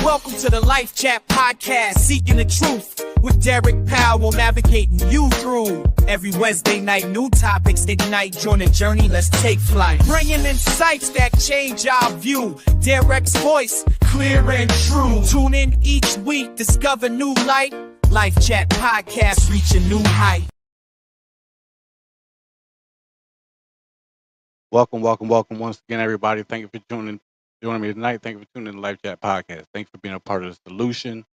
Welcome to the Life Chat Podcast, seeking the truth with Derek Powell, navigating you through every Wednesday night. New topics ignite, join the journey. Let's take flight, bringing insights that change our view. Derek's voice, clear and true. Tune in each week, discover new light. Life Chat Podcast, reach a new height. Welcome once again, everybody. Thank you for joining me tonight. Thank you for tuning in to the Life Chat Podcast. Thank you for being a part of the solution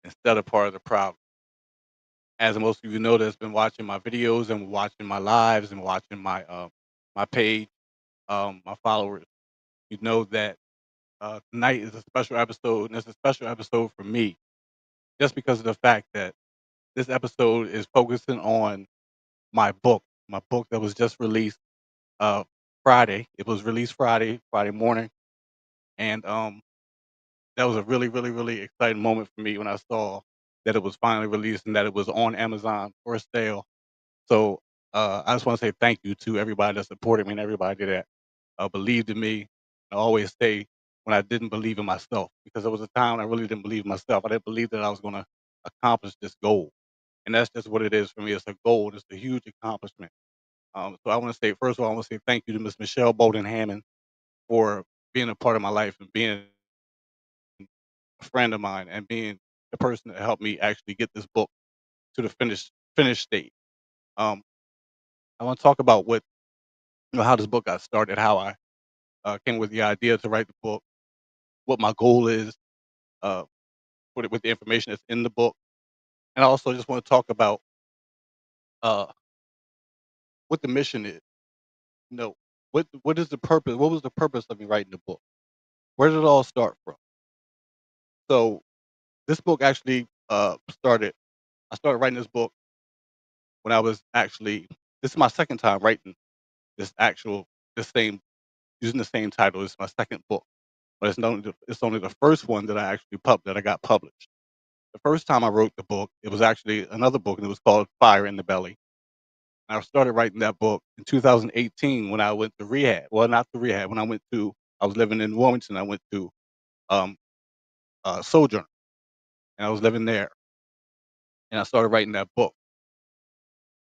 instead of part of the problem. As most of you know that's been watching my videos and watching my lives and watching my my page, my followers, you know that tonight is a special episode, and it's a special episode for me just because of the fact that this episode is focusing on my book that was just released Friday. It was released Friday morning. And that was a really exciting moment for me when I saw that it was finally released and that it was on Amazon for sale. So I just want to say thank you to everybody that supported me and everybody that believed in me. I always say when I didn't believe in myself, because there was a time I really didn't believe in myself. I didn't believe that I was going to accomplish this goal. And that's just what it is for me. It's a goal. It's a huge accomplishment. So I want to say, first of all, I want to say thank you to Miss Michelle Bolden Hammond for being a part of my life and being a friend of mine and being the person that helped me actually get this book to the finished state. Um, I want to talk about how this book got started, how I came with the idea to write the book, what my goal is uh, with the information that's in the book, and I also just want to talk about uh, what the mission is. You know, what is the purpose? What was the purpose of me writing the book? Where did it all start from? So this book actually started. I started writing this book when I was actually. This is my second time writing the same using the same title. It's my second book, but it's only the first one that I got published. The first time I wrote the book, it was actually another book, and it was called Fire in the Belly. And I started writing that book in 2018 when I went to rehab. Well, not the rehab. I was living in Wilmington. I went to um, Sojourn, and I was living there, and I started writing that book.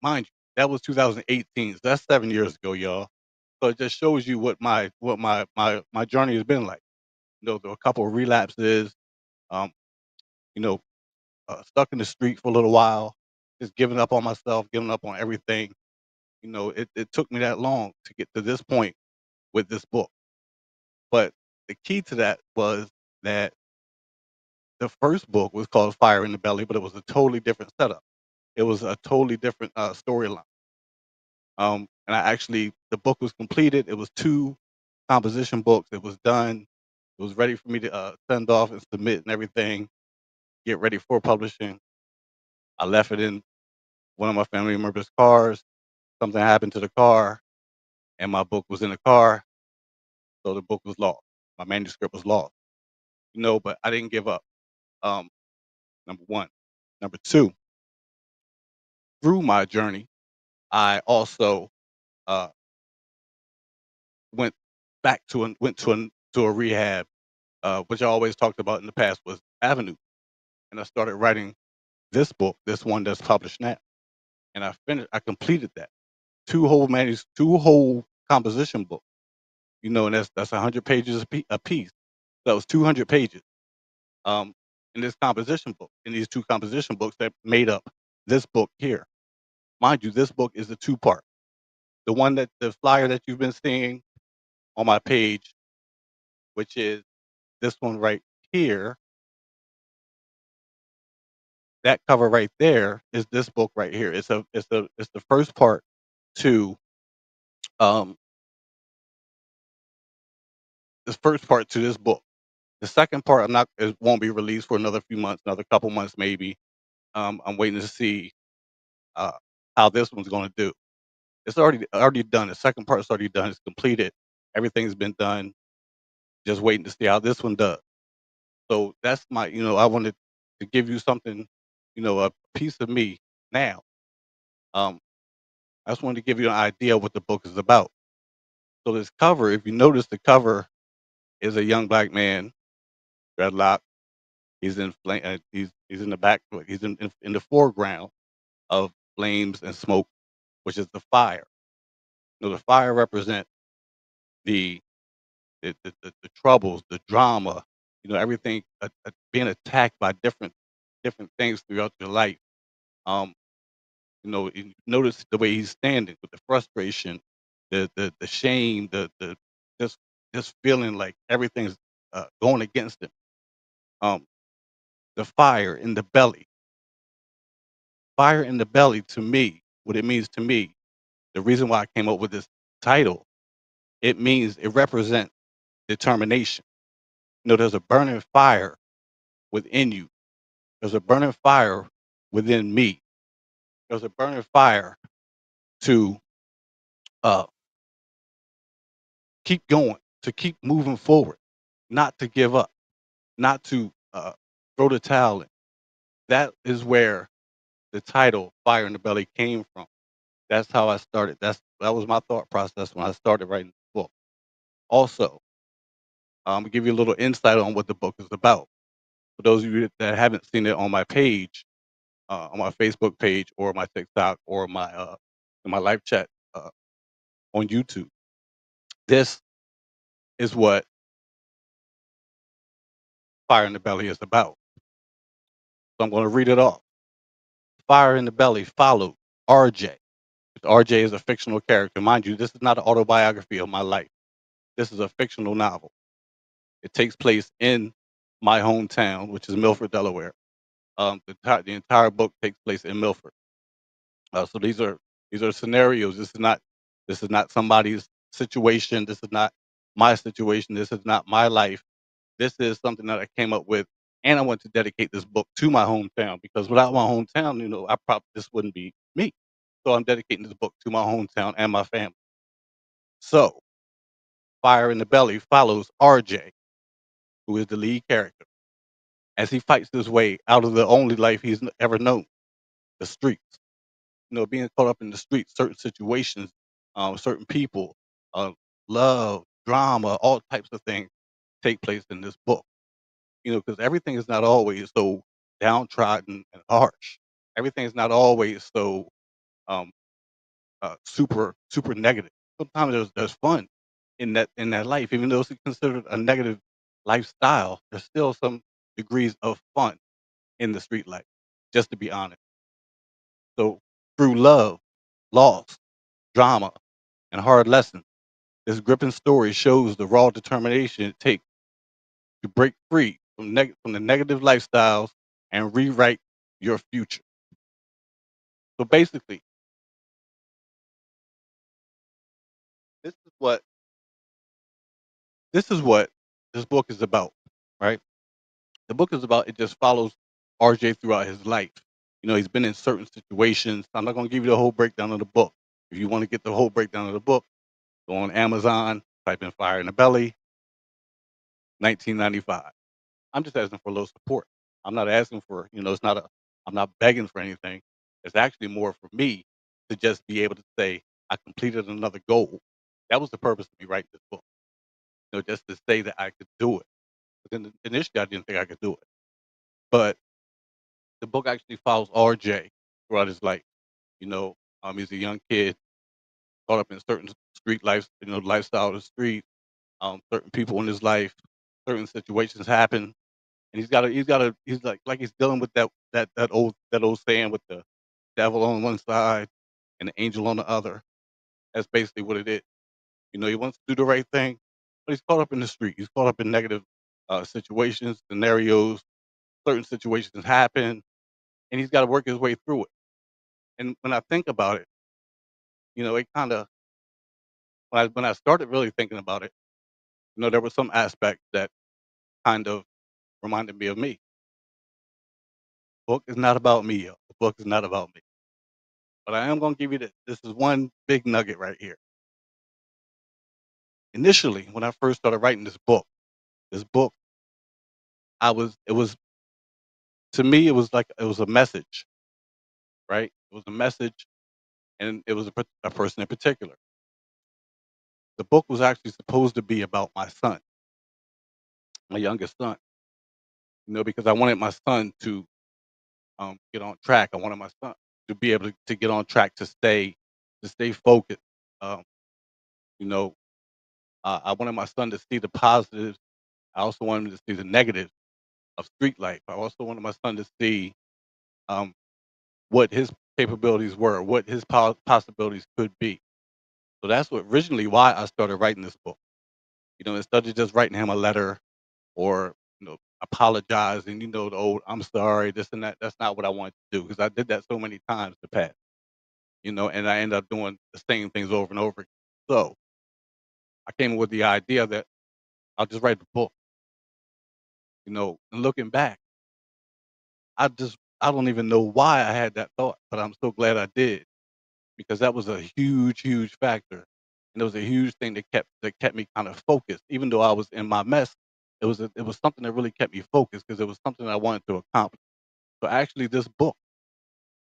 Mind you, that was 2018. So that's 7 years ago, y'all. So it just shows you what my journey has been like. You know, there were a couple of relapses. Um, you know, stuck in the street for a little while, just giving up on myself, giving up on everything. You know, it took me that long to get to this point with this book. But the key to that was that the first book was called Fire in the Belly, but it was a totally different setup. It was a totally different storyline. And the book was completed. It was 2 composition books. It was done. It was ready for me to send off and submit and everything, get ready for publishing. I left it in one of my family members' cars. Something happened to the car, and my book was in the car, so the book was lost. My manuscript was lost. You know, but I didn't give up. Um, number one. Number two, through my journey, I also uh, went to a rehab, which I always talked about in the past was Avenue, and I started writing this book, this one that's published now, and I completed that 2 whole composition books. You know, and that's 100 pages a piece. That was 200 pages um, in these 2 composition books that made up this book here. Mind you, this book is a 2-part. The flyer that you've been seeing on my page, which is this one right here, that cover right there is this book right here. It's the first part to um this book. The second part it won't be released for another few months, another couple months maybe. I'm waiting to see uh how this one's gonna do. It's already done. The second part's already done. It's completed. Everything's been done. Just waiting to see how this one does. So that's I wanted to give you something, a piece of me now. Um, I just wanted to give you an idea of what the book is about. So this cover, if you notice, the cover is a young black man, dreadlock, He's in flame. He's in the back. He's in the foreground of flames and smoke, which is the fire. The fire represents the the troubles, the drama, everything, being attacked by different things throughout your life. Um, you notice the way he's standing with the frustration, the shame, the just just feeling like everything's going against him. Um, the fire in the belly, fire in the belly. To me, what it means to me, the reason why I came up with this title, it represents determination. There's a burning fire within you. There's a burning fire within me. There's a burning fire to uh, keep going, to keep moving forward, not to give up, not to throw the towel in. That is where the title "Fire in the Belly" came from. That's how I started. That was my thought process when I started writing the book. Also, I'm gonna give you a little insight on what the book is about. For those of you that haven't seen it on my page, on my Facebook page or my TikTok or my live chat uh, on YouTube. This is what Fire in the Belly is about. So I'm going to read it off. Fire in the Belly followed RJ. RJ is a fictional character. Mind you, this is not an autobiography of my life. This is a fictional novel. It takes place in my hometown, which is Milford, Delaware. The entire book takes place in Milford. So these are scenarios. This is not somebody's situation. This is not my situation. This is not my life. This is something that I came up with, and I want to dedicate this book to my hometown because without my hometown, I probably this wouldn't be me. So I'm dedicating this book to my hometown and my family. So, Fire in the Belly follows RJ, who is the lead character, as he fights his way out of the only life he's ever known, the streets. Being caught up in the streets, certain situations, certain people, uh, love, drama, all types of things take place in this book. Because everything is not always so downtrodden and harsh. Everything is not always so um, super negative. Sometimes there's fun in that life, even though it's considered a negative lifestyle. There's still some degrees of fun in the street life. Just to be honest. So through love, loss, drama, and hard lessons, this gripping story shows the raw determination it takes to break free from the negative lifestyles and rewrite your future. So basically, this is what this is what this book is about, right? The book is about it just follows RJ throughout his life. He's been in certain situations. I'm not going to give you the whole breakdown of the book. If you want to get the whole breakdown of the book, go on Amazon, type in Fire in the Belly, 1995. I'm just asking for a little support. I'm not asking for, I'm not begging for anything. It's actually more for me to just be able to say, I completed another goal. That was the purpose of me writing this book, just to say that I could do it. But then initially, I didn't think I could do it. But the book actually follows RJ throughout his life. He's a young kid caught up in certain street life, lifestyle of the street, certain people in his life, certain situations happen, and he's like he's dealing with that old saying with the devil on one side and the angel on the other. That's basically what it is. He wants to do the right thing, but he's caught up in the street. He's caught up in negative situations, scenarios. Certain situations happen, and he's got to work his way through it. And when I think about it, it kind of when I started really thinking about it, there was some aspect that kind of reminded me of me. Book is not about me, yo. The book is not about me. But I am gonna give you this. This is one big nugget right here. Initially, when I first started writing this book, it was to me, it was like it was a message, right? It was a message, and it was a person in particular. The book was actually supposed to be about my son, my youngest son. because I wanted my son to get on track. I wanted my son to be able to get on track to stay focused. Um, you know, I wanted my son to see the positives. I also wanted him to see the negatives of street life. I also wanted my son to see um, what his capabilities were, what his possibilities could be. So that's what originally why I started writing this book. Instead of just writing him a letter or apologizing, the old "I'm sorry," this and that. That's not what I wanted to do because I did that so many times in the past. And I end up doing the same things over and over again. So I came up with the idea that I'll just write the book. And looking back, I don't even know why I had that thought, but I'm so glad I did because that was a huge, huge factor, and it was a huge thing that kept me kind of focused, even though I was in my mess. It was something that really kept me focused because it was something I wanted to accomplish. So actually, this book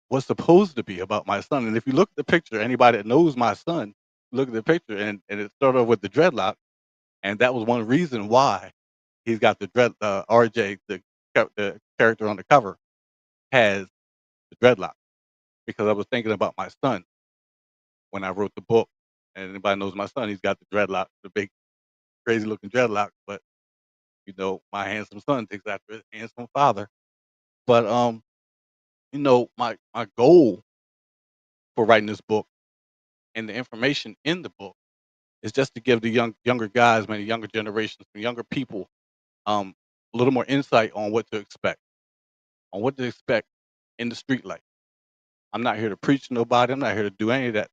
was supposed to be about my son, and if you look at the picture, anybody that knows my son, look at the picture, and it started off with the dreadlock, and that was one reason why he's got the RJ, the character on the cover, has the dreadlock because I was thinking about my son when I wrote the book. And anybody knows my son, he's got the dreadlock, the big crazy looking dreadlock. But my handsome son takes after his handsome father. But my goal for writing this book and the information in the book is just to give the younger guys, man, the younger generations, the younger people, um, a little more insight on what to expect in the street life. I'm not here to preach to nobody. I'm not here to do any of that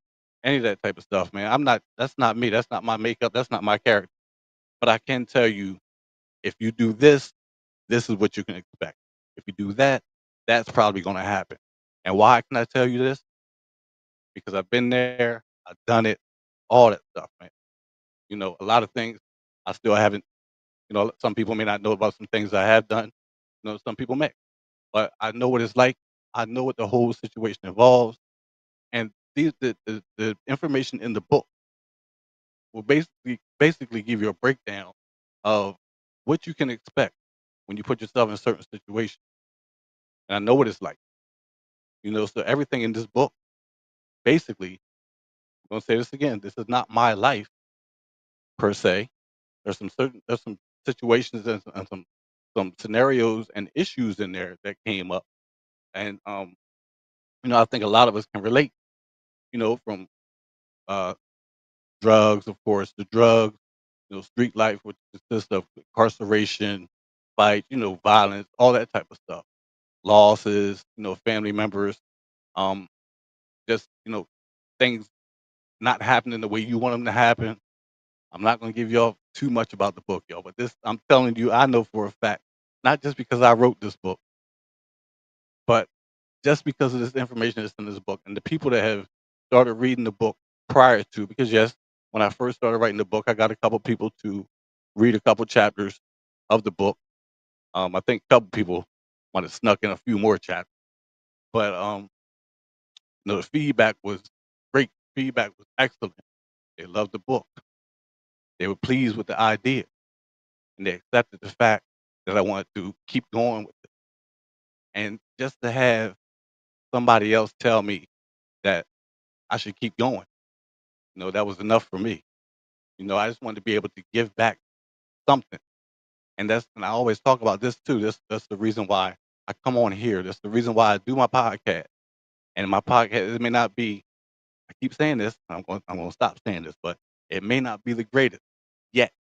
type of stuff, man. I'm not. That's not me. That's not my makeup. That's not my character. But I can tell you, if you do this, this is what you can expect. If you do that, that's probably going to happen. And why can I tell you this? Because I've been there, I've done it, all that stuff, man. A lot of things I still haven't. Some people may not know about some things I have done. Some people may, but I know what it's like. I know what the whole situation involves, and the information in the book will basically give you a breakdown of what you can expect when you put yourself in certain situations. And I know what it's like. So everything in this book, basically, I'm gonna say this again. This is not my life per se. There's some situations and some scenarios and issues in there that came up, and I think a lot of us can relate. From uh, drugs, of course, the drugs, street life, which consists of incarceration, fight, violence, all that type of stuff, losses, family members, um, just things not happening the way you want them to happen. I'm not going to give y'all too much about the book, y'all, but this I'm telling you, I know for a fact, not just because I wrote this book, but just because of this information that's in this book and the people that have started reading the book prior to, because yes, when I first started writing the book, I got a couple people to read a couple chapters of the book. I think a couple people might have snuck in a few more chapters, but the feedback was great. Feedback was excellent. They loved the book. They were pleased with the idea, and they accepted the fact that I wanted to keep going with it. And just to have somebody else tell me that I should keep going, that was enough for me. I just wanted to be able to give back something, and I always talk about this too. That's the reason why I come on here. That's the reason why I do my podcast. And my podcast, it may not be. I keep saying this. I'm going to stop saying this, but it may not be the greatest yet,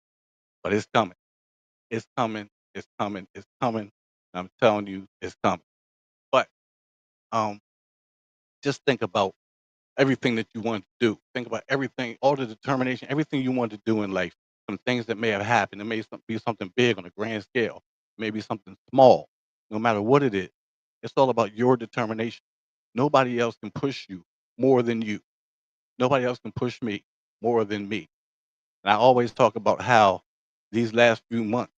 but it's coming. It's coming. It's coming. It's coming. I'm telling you, it's coming. But um, just think about everything that you want to do. Think about everything, all the determination, everything you want to do in life. Some things that may have happened. It may be something big on a grand scale. Maybe something small. No matter what it is, it's all about your determination. Nobody else can push you more than you. Nobody else can push me more than me. And I always talk about how these last few months,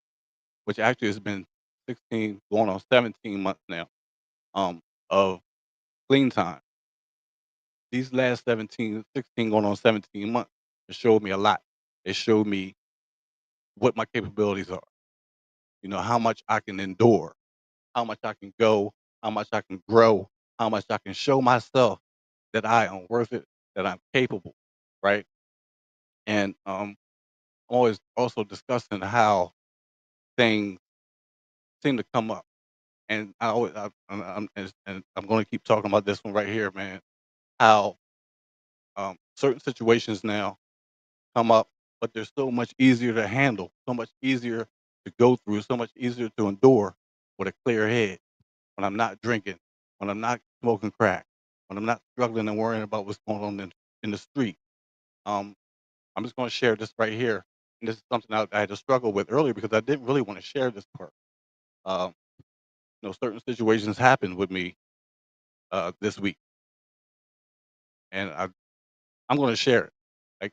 which actually has been 16, going on 17 months now, of clean time. These last 17, 16, going on 17 months, it showed me a lot. It showed me what my capabilities are, how much I can endure. how much I can go, how much I can grow, how much I can show myself that I am worth it, that I'm capable, right? And always also discussing how things seem to come up, and I always, and I'm going to keep talking about this one right here, man. How certain situations now come up, but they're so much easier to handle, so much easier to go through, so much easier to endure with a clear head. When I'm not drinking, when I'm not smoking crack, when I'm not struggling and worrying about what's going on in the street. Um, I'm just going to share this right here. And this is something I had to struggle with earlier because I didn't really want to share this part. Um, certain situations happened with me this week, and I'm going to share it. Like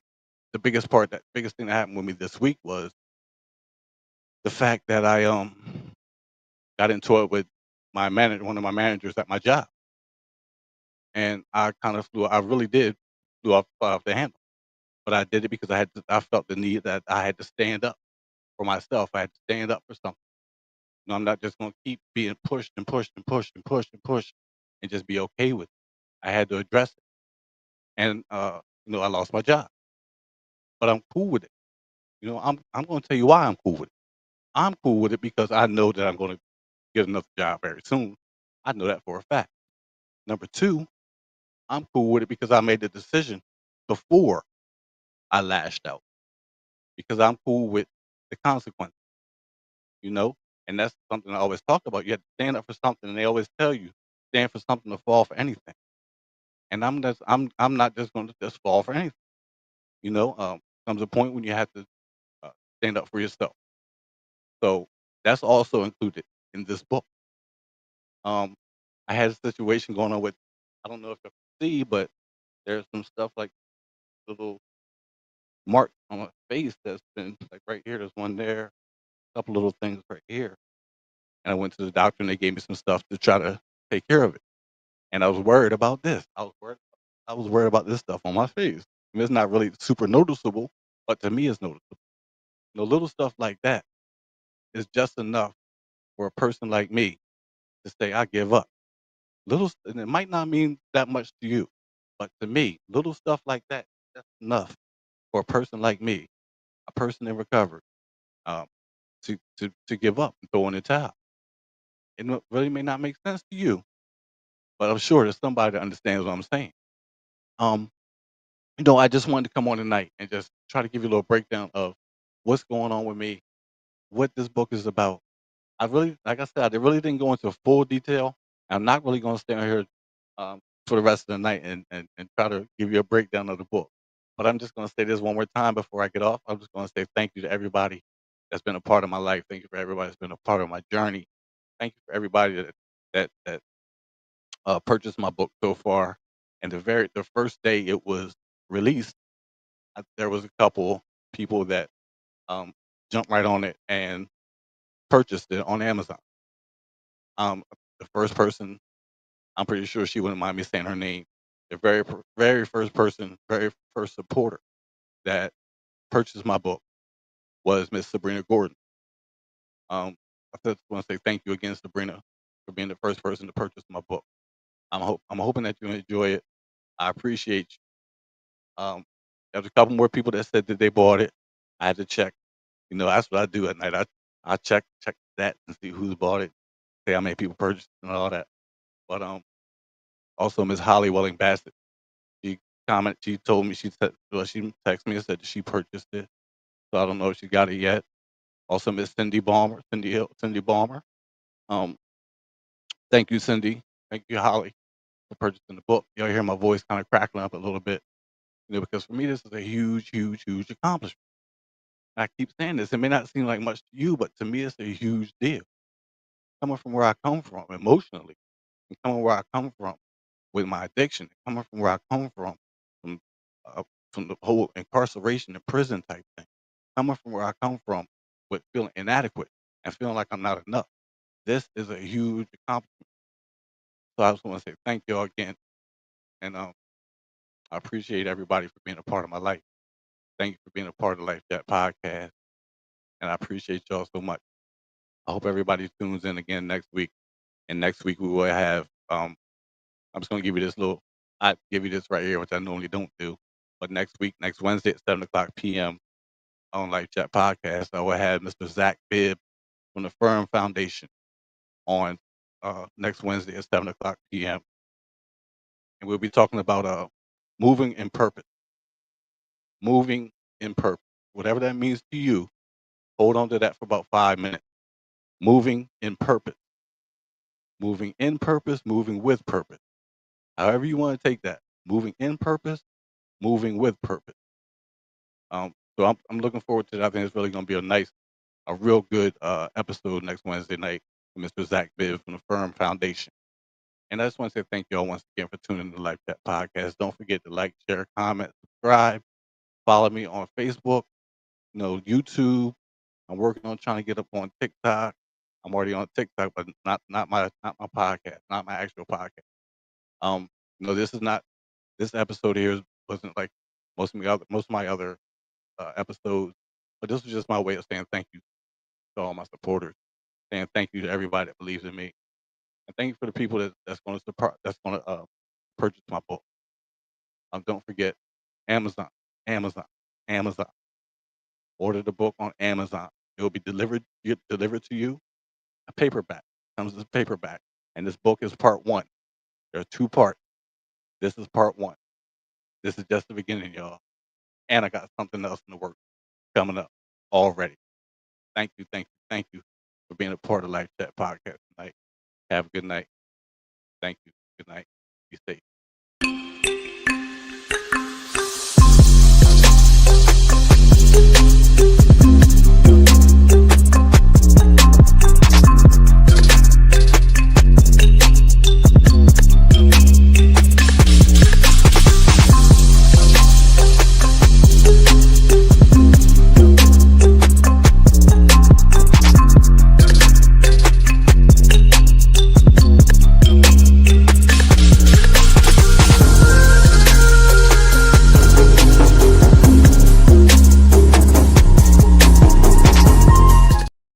that biggest thing that happened with me this week was the fact that I got into it with one of my managers at my job, and I really did flew off the handle. But I did it because I felt the need that I had to stand up for myself. I had to stand up for something. I'm not just gonna keep being pushed and pushed and pushed and pushed and pushed and just be okay with it. I had to address it. And I lost my job. But I'm cool with it. I'm gonna tell you why I'm cool with it. I'm cool with it because I know that I'm gonna get another job very soon. I know that for a fact. Number two, I'm cool with it because I made the decision before I lashed out. Because I'm cool with the consequences. you know? And that's something I always talk about. You have to stand up for something, and they always tell you, stand for something to fall for anything. And I'm not just going to just fall for anything. Comes a point when you have to uh, stand up for yourself. So that's also included in this book. Um, I had a situation going on with, I don't know if you can see, but there's some stuff like little marks on my face that's been like right here. There's one there, a couple little things right here. And I went to the doctor and they gave me some stuff to try to take care of it. And I was worried about this. I was worried about this stuff on my face. I mean, it's not really super noticeable, but to me, it's noticeable. Little stuff like that is just enough for a person like me to say, I give up. And it might not mean that much to you, but to me, little stuff like that, that's enough for a person like me, a person in recovery, um, to give up and throw in the towel. It really may not make sense to you, but I'm sure there's somebody that understands what I'm saying. Um, I just wanted to come on tonight and just try to give you a little breakdown of what's going on with me, what this book is about. Like I said, I really didn't go into full detail. I'm not really going to stay on here for the rest of the night and try to give you a breakdown of the book. But I'm just going to say this one more time before I get off. I'm just going to say thank you to everybody that's been a part of my life. Thank you for everybody that's been a part of my journey. Thank you for everybody that purchased my book so far. And the first day it was released, there was a couple people that um, jumped right on it and purchased it on Amazon. The first person, I'm pretty sure she wouldn't mind me saying her name. The very first person, very first supporter that purchased my book was Miss Sabrina Gordon. I just want to say thank you again, Sabrina, for being the first person to purchase my book. I'm hoping that you enjoy it. I appreciate you. There's a couple more people that said that they bought it. I had to check. That's what I do at night. I check that and see who's bought it, see how many people purchased and all that. But also Miss Holly Welling Bassett, she she told me she texted me and said that she purchased it. So I don't know if she got it yet. Also Miss Cindy Balmer. Um, thank you, Cindy. Thank you, Holly, for purchasing the book. You'll hear my voice kind of crackling up a little bit, because for me this is a huge, huge, huge accomplishment. I keep saying this. It may not seem like much to you, but to me it's a huge deal. Coming from where I come from emotionally, and coming where I come from with my addiction, coming from where I come from uh, from the whole incarceration and prison type thing, coming from where I come from with feeling inadequate and feeling like I'm not enough. This is a huge accomplishment. So I just want to say thank you all again, and I appreciate everybody for being a part of my life. Thank you for being a part of the Life Chat podcast, and I appreciate y'all so much. I hope everybody tunes in again next week. And next week we will have. I'm just gonna give you this little. I give you this right here, which I normally don't do. But next week, next Wednesday at 7:00 p.m. on Life Chat Podcast, I will have Mr. Zach Bibb from the Firm Foundation on next Wednesday at 7:00 p.m. And we'll be talking about moving in purpose. Moving in purpose. Whatever that means to you, hold on to that for about 5 minutes. Moving in purpose. Moving in purpose, moving with purpose. However you want to take that. Moving in purpose, moving with purpose. So I'm looking forward to that. I think it's really going to be a real good episode next Wednesday night with Mr. Zach Bibb from the Firm Foundation. And I just want to say thank you all once again for tuning in to the Life Chat Podcast. Don't forget to like, share, comment, subscribe. Follow me on Facebook, YouTube. I'm working on trying to get up on TikTok. I'm already on TikTok, but not my podcast, not my actual podcast. This is not this episode here wasn't like most of my other episodes, but this was just my way of saying thank you to all my supporters, saying thank you to everybody that believes in me, and thank you for the people that's going to support, that's going to purchase my book. Don't forget Amazon, Amazon, Amazon. Order the book on Amazon. It will be delivered to you. A paperback comes as a paperback, and this book is part one. There are 2 parts. This is part one. This is just the beginning, y'all. And I got something else in the works coming up already. Thank you, thank you, thank you for being a part of Life Chat Podcast tonight. Have a good night. Thank you. Good night. Be safe.